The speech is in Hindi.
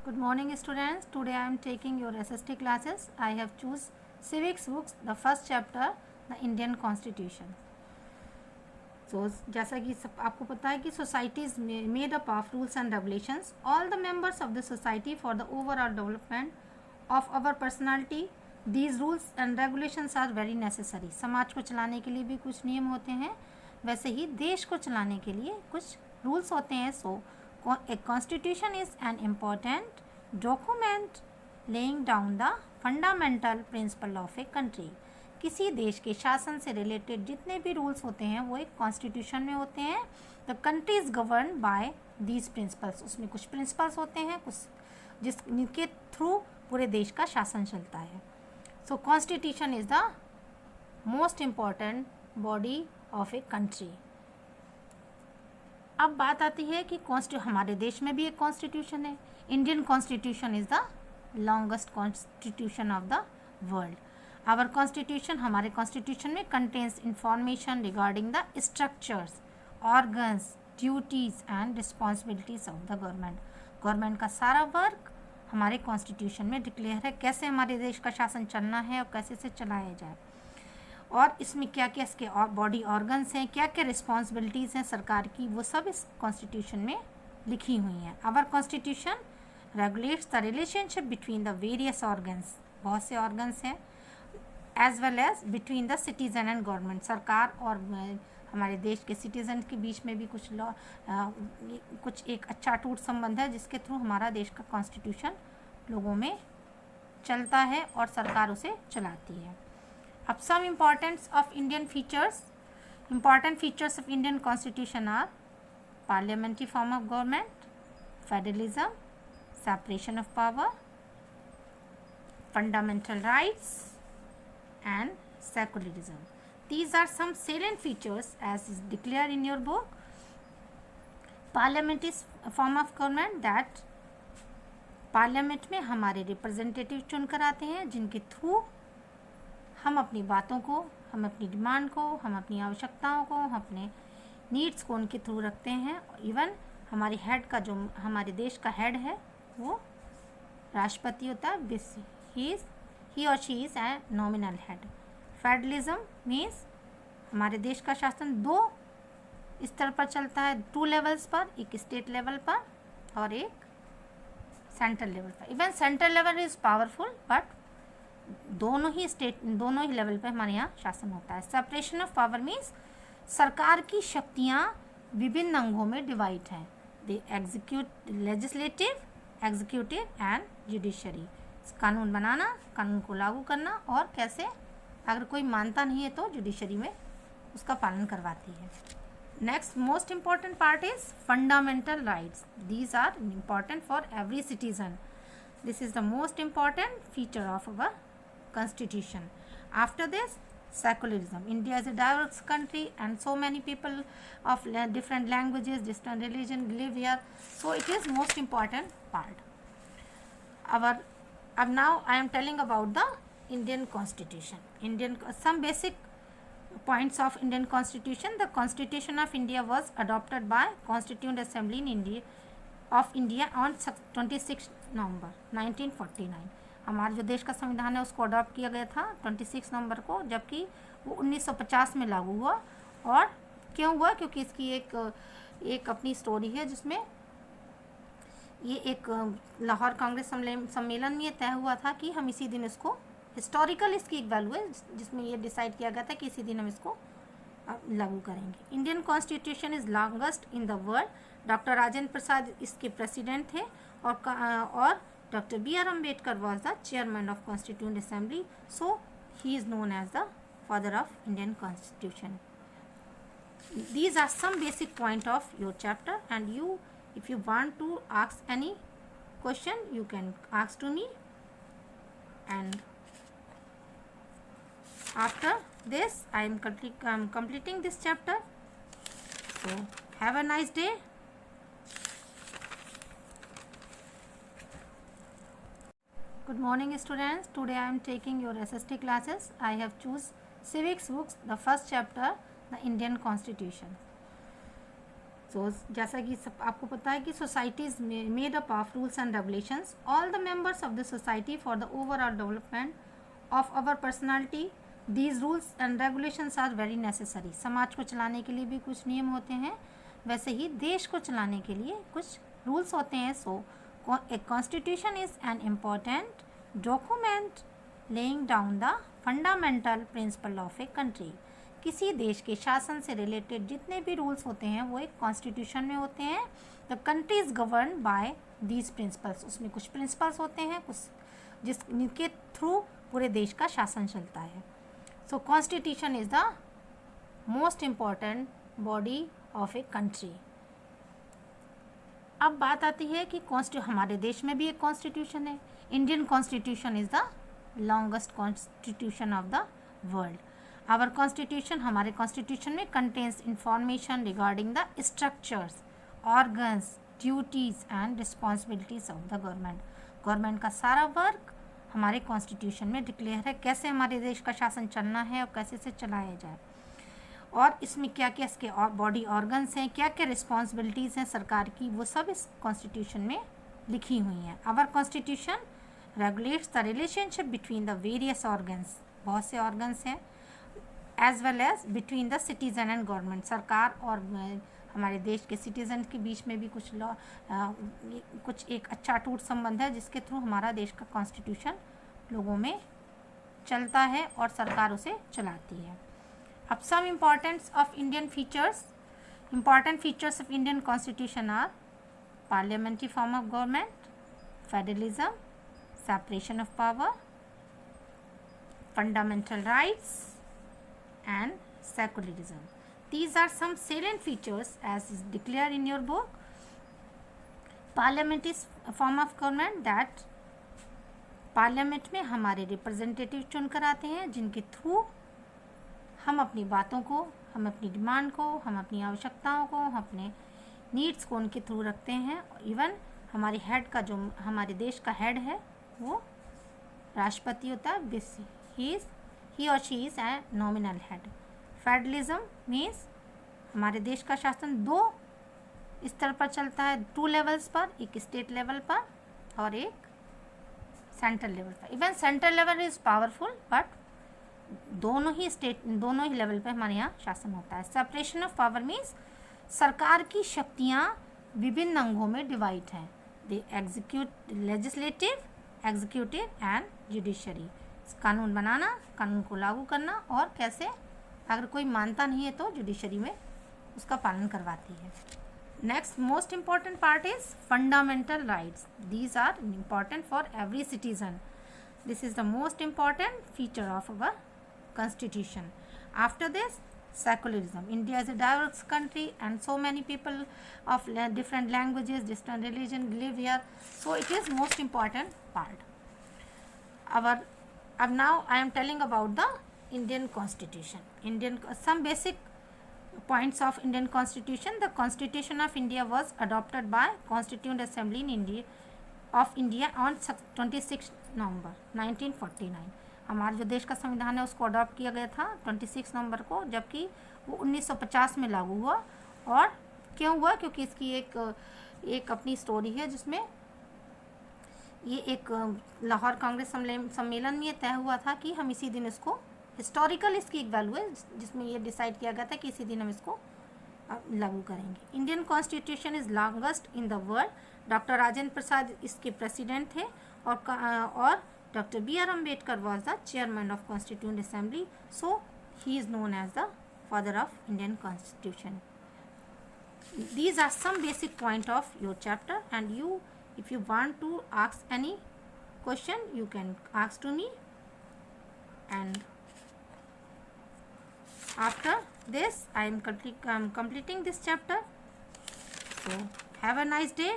Good morning students. Today I am taking your SST classes. I have choose civics books, the first chapter, the Indian Constitution. So जैसा कि सब आपको पता है कि society is made up of rules and regulations. All the members of the society for the overall development of our personality. These rules and regulations are very necessary. समाज को चलाने के लिए भी कुछ नियम होते हैं, वैसे ही देश को चलाने के लिए कुछ रूल्स होते हैं. So a constitution is an important document laying down the fundamental principle of a country. किसी देश के शासन से रिलेटेड जितने भी रूल्स होते हैं वो एक कॉन्स्टिट्यूशन में होते हैं. The country is govern by these principles. उसमें कुछ प्रिंसिपल्स होते हैं कुछ जिनके थ्रू पूरे देश का शासन चलता है. So constitution is the most important body of a country. अब बात आती है कि हमारे देश में भी एक कॉन्स्टिट्यूशन है. Indian constitution is the longest constitution of the world. Our constitution हमारे कॉन्स्टिट्यूशन में contains information regarding the structures, organs, duties and responsibilities of the government. Government का सारा वर्क हमारे कॉन्स्टिट्यूशन में डिक्लेयर है, कैसे हमारे देश का शासन चलना है और कैसे से चलाया जाए, और इसमें क्या क्या इसके और बॉडी ऑर्गन्स हैं, क्या क्या रिस्पॉन्सिबिलिटीज़ हैं सरकार की, वो सब इस कॉन्स्टिट्यूशन में लिखी हुई हैं. Our constitution regulates the relationship between the various organs. बहुत से ऑर्गन्स हैं. As well as between the citizen and government. सरकार और हमारे देश के सिटीज़न के बीच में भी कुछ लॉ कुछ एक अच्छा अटूट संबंध है जिसके थ्रू हमारा देश का कॉन्स्टिट्यूशन लोगों में चलता है और सरकार उसे चलाती है. अब some importance of Indian features. Important features of Indian Constitution are parliamentary form of government, federalism, separation of power, fundamental rights, and secularism. These are some salient features as is declared in your book. Parliamentary form of government, that parliament में हमारे रिप्रेजेंटेटिव चुनकर आते हैं जिनके थ्रू हम अपनी बातों को, हम अपनी डिमांड को, हम अपनी आवश्यकताओं को, हम अपने नीड्स को उनके थ्रू रखते हैं. इवन हमारे हेड का जो हमारे देश का हेड है वो राष्ट्रपति होता है. ही और she is a nominal head. Federalism means हमारे देश का शासन दो स्तर पर चलता है, 2 लेवल्स पर, एक स्टेट लेवल पर और एक सेंट्रल लेवल पर. Even central level is powerful but दोनों ही लेवल पे हमारे यहाँ शासन होता है. सेपरेशन ऑफ पावर मीन्स सरकार की शक्तियाँ विभिन्न अंगों में डिवाइड हैं. They execute legislative, executive and judiciary. कानून बनाना, कानून को लागू करना, और कैसे अगर कोई मानता नहीं है तो जुडिशरी में उसका पालन करवाती है. Next most important part is fundamental rights. These are important for every citizen. This is the most important feature of our Constitution. After this, secularism. India is a diverse country and so many people of different languages, different religion live here. So it is most important part. Now I am telling about the Indian Constitution. Some basic points of Indian Constitution. The Constitution of India was adopted by Constituent Assembly of India on 26 November 1949. हमारा जो देश का संविधान है उसको अडॉप्ट किया गया था 26 नवंबर को, जबकि वो 1950 में लागू हुआ. और क्यों हुआ? क्योंकि इसकी एक अपनी स्टोरी है जिसमें ये एक लाहौर कांग्रेस सम्मेलन में ये तय हुआ था कि हम इसी दिन इसको, हिस्टोरिकल इसकी एक वैल्यू है जिसमें ये डिसाइड किया गया था कि इसी दिन हम इसको लागू करेंगे. Indian constitution is longest in the world. Doctor Rajendra Prasad इसके प्रेसिडेंट थे और Dr. B.R. Ambedkar was the chairman of Constituent Assembly, so he is known as the father of Indian Constitution. These are some basic point of your chapter, and if you want to ask any question, you can ask to me. And after this, I am completing this chapter. So have a nice day. Good morning students. Today I am taking your SST classes. I have choose civics books, the first chapter, the Indian Constitution. जैसा कि सब आपको पता है कि society is made up of rules and regulations. All the members of the society for the overall development of our personality. These rules and regulations are very necessary. समाज को चलाने के लिए भी कुछ नियम होते हैं, वैसे ही देश को चलाने के लिए कुछ रूल्स होते हैं. So a constitution is an important document laying down the fundamental principle of a country. किसी देश के शासन से रिलेटेड जितने भी रूल्स होते हैं वो एक कॉन्स्टिट्यूशन में होते हैं. The country is govern by these principles. उसमें कुछ प्रिंसिपल्स होते हैं, कुछ जिनके थ्रू पूरे देश का शासन चलता है. So constitution is the most important body of a country. अब बात आती है कि हमारे देश में भी एक कॉन्स्टिट्यूशन है. Indian constitution is the longest constitution of the world. Our constitution, हमारे कॉन्स्टिट्यूशन में contains information regarding the structures, organs, duties and responsibilities of the government. Government का सारा वर्क हमारे कॉन्स्टिट्यूशन में डिक्लेयर है, कैसे हमारे देश का शासन चलना है और कैसे से चलाया जाए, और इसमें क्या क्या इसके और बॉडी ऑर्गन्स हैं, क्या क्या रिस्पॉन्सिबिलिटीज़ हैं सरकार की, वो सब इस कॉन्स्टिट्यूशन में लिखी हुई हैं. Our constitution regulates the relationship between the various organs. बहुत से ऑर्गन्स हैं. As well as between the citizen and government. सरकार और हमारे देश के सिटीजन के बीच में भी कुछ कुछ एक अच्छा अटूट संबंध है जिसके थ्रू हमारा देश का कॉन्स्टिट्यूशन लोगों में चलता है और सरकार उसे चलाती है. अब some importance of Indian features. Important features of Indian constitution are parliamentary form of government, federalism, separation of power, fundamental rights and secularism. These are some salient features as is declared in your book. Parliament is a form of government that parliament में हमारे रिप्रेजेंटेटिव चुन कर आते हैं जिनके थ्रू हम अपनी बातों को, हम अपनी डिमांड को, हम अपनी आवश्यकताओं को, हम अपने नीड्स को उनके थ्रू रखते हैं. इवन हमारे हेड का, जो हमारे देश का हेड है वो राष्ट्रपति होता है. ही और she is a nominal head. Federalism means हमारे देश का शासन दो स्तर पर चलता है, 2 लेवल्स पर, एक स्टेट लेवल पर और एक सेंट्रल लेवल पर. Even central level is powerful but दोनों ही लेवल पर हमारे यहाँ शासन होता है. सेपरेशन ऑफ पावर मीन्स सरकार की शक्तियाँ विभिन्न अंगों में डिवाइड हैं. They execute legislative, executive and judiciary. कानून बनाना, कानून को लागू करना, और कैसे अगर कोई मानता नहीं है तो जुडिशरी में उसका पालन करवाती है. Next most important part is fundamental rights. These are important for every citizen. This is the most important feature of our constitution. After this, secularism. India is a diverse country and so many people of different languages, different religion live here. So it is most important part. Now I am telling about the Indian Constitution. Some basic points of Indian Constitution. The Constitution of India was adopted by Constituent Assembly of India on 26 November 1949. हमारा जो देश का संविधान है उसको अडॉप्ट किया गया था 26 नवंबर को, जबकि वो 1950 में लागू हुआ. और क्यों हुआ? क्योंकि इसकी एक अपनी स्टोरी है जिसमें ये एक लाहौर कांग्रेस सम्मेलन में ये तय हुआ था कि हम इसी दिन इसको, हिस्टोरिकल इसकी एक वैल्यू है जिसमें ये डिसाइड किया गया था कि इसी दिन हम इसको लागू करेंगे. Indian constitution is longest in the world. Doctor Rajendra Prasad इसके प्रेसिडेंट थे और Dr. B. R. Ambedkar was the chairman of Constituent Assembly, so he is known as the father of Indian Constitution. These are some basic point of your chapter, and if you want to ask any question, you can ask to me. And after this, I am completing this chapter. So have a nice day.